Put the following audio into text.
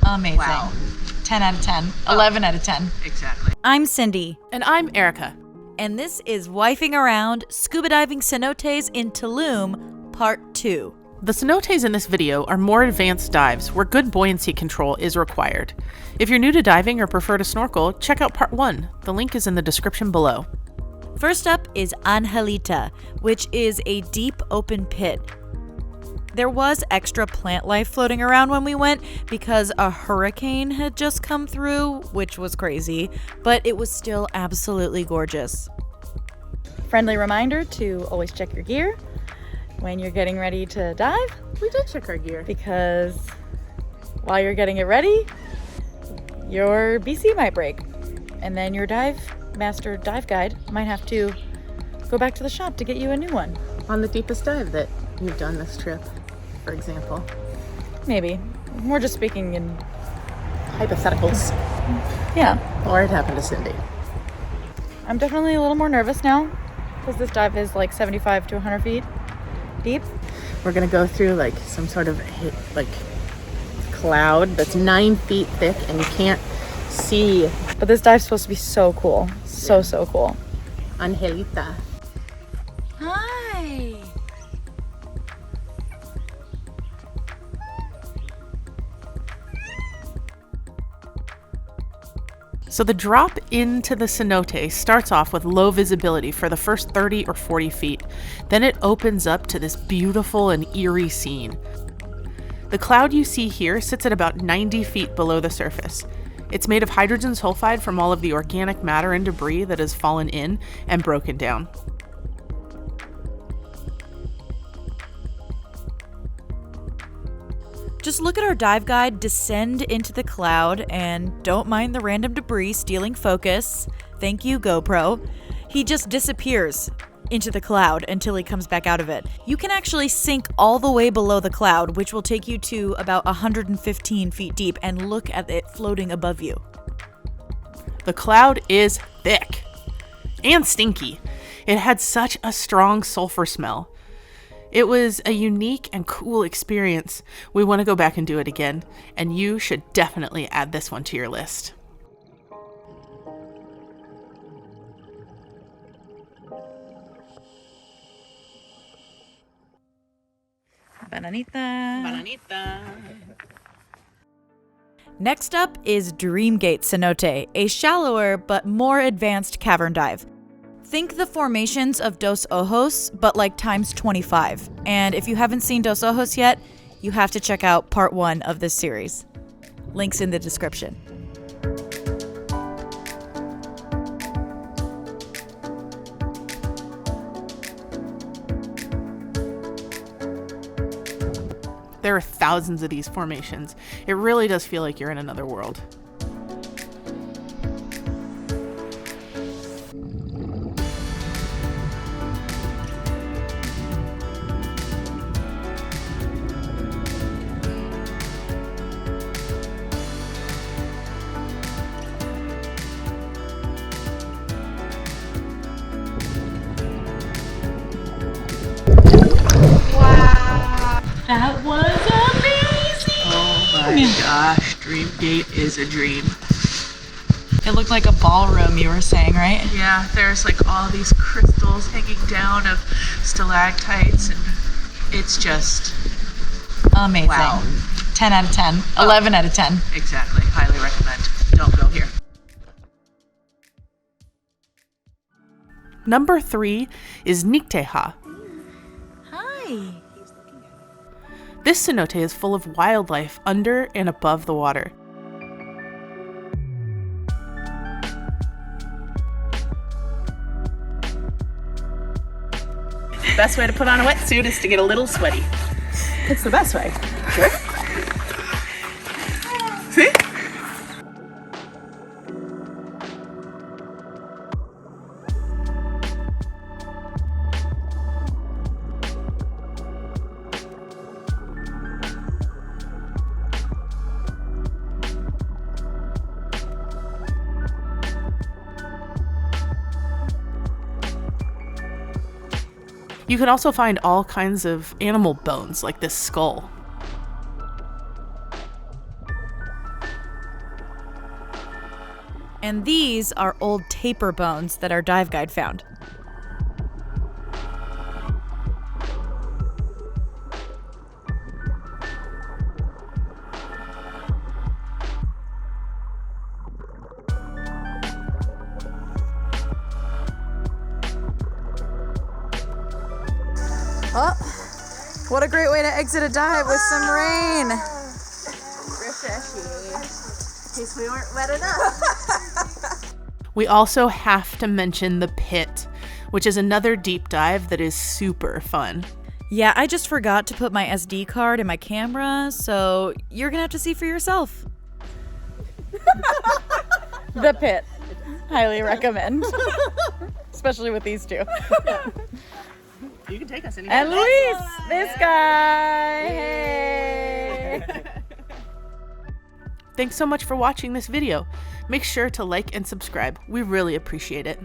Amazing. Wow. 10 out of 10. 11 out of 10. Exactly. I'm Cindy. And I'm Erica. And this is Wifing Around Scuba Diving Cenotes in Tulum, Part 2. The cenotes in this video are more advanced dives where good buoyancy control is required. If you're new to diving or prefer to snorkel, check out Part 1. The link is in the description below. First up is Angelita, which is a deep open pit. There was extra plant life floating around when we went because a hurricane had just come through, which was crazy, but it was still absolutely gorgeous. Friendly reminder to always check your gear when you're getting ready to dive. We did check our gear. Because while you're getting it ready, your BC might break. And then your dive master dive guide might have to go back to the shop to get you a new one. On the deepest dive that you've done this trip, for example. Maybe. We're just speaking in Hypotheticals. Yeah. Or it happened to Cindy. I'm definitely a little more nervous now because this dive is like 75 to 100 feet deep. We're gonna go through like some sort of cloud that's 9 feet thick and you can't see. But this dive's supposed to be so cool. So cool. Angelita. Hi. So the drop into the cenote starts off with low visibility for the first 30 or 40 feet. Then it opens up to this beautiful and eerie scene. The cloud you see here sits at about 90 feet below the surface. It's made of hydrogen sulfide from all of the organic matter and debris that has fallen in and broken down. Just look at our dive guide descend into the cloud and don't mind the random debris stealing focus. Thank you, GoPro. He just disappears into the cloud until he comes back out of it. You can actually sink all the way below the cloud, which will take you to about 115 feet deep, and look at it floating above you. The cloud is thick and stinky. It had such a strong sulfur smell. It was a unique and cool experience. We want to go back and do it again, and you should definitely add this one to your list. Bananita. Next up is Dreamgate Cenote, a shallower but more advanced cavern dive. Think the formations of Dos Ojos, but like times 25. And if you haven't seen Dos Ojos yet, you have to check out part 1 of this series. Links in the description. There are thousands of these formations. It really does feel like you're in another world. That was amazing! Oh my gosh, Dreamgate is a dream. It looked like a ballroom, you were saying, right? Yeah, there's like all these crystals hanging down of stalactites, and it's just Amazing. wow. 10 out of 10. 11 out of 10. Exactly. Highly recommend. Don't go here. Number 3 is Nicte Ha. Hi. This cenote is full of wildlife under and above the water. The best way to put on a wetsuit is to get a little sweaty. It's the best way. Sure. See? You can also find all kinds of animal bones, like this skull. And these are old tapir bones that our dive guide found. Oh, what a great way to exit a dive with some rain. Refreshing. In case we weren't wet enough. We also have to mention the pit, which is another deep dive that is super fun. Yeah, I just forgot to put my SD card in my camera, so you're gonna have to see for yourself. The pit. Highly recommend. Especially with these two. You can take us anytime. And Luis, this guy. Hey. Thanks so much for watching this video. Make sure to like and subscribe. We really appreciate it.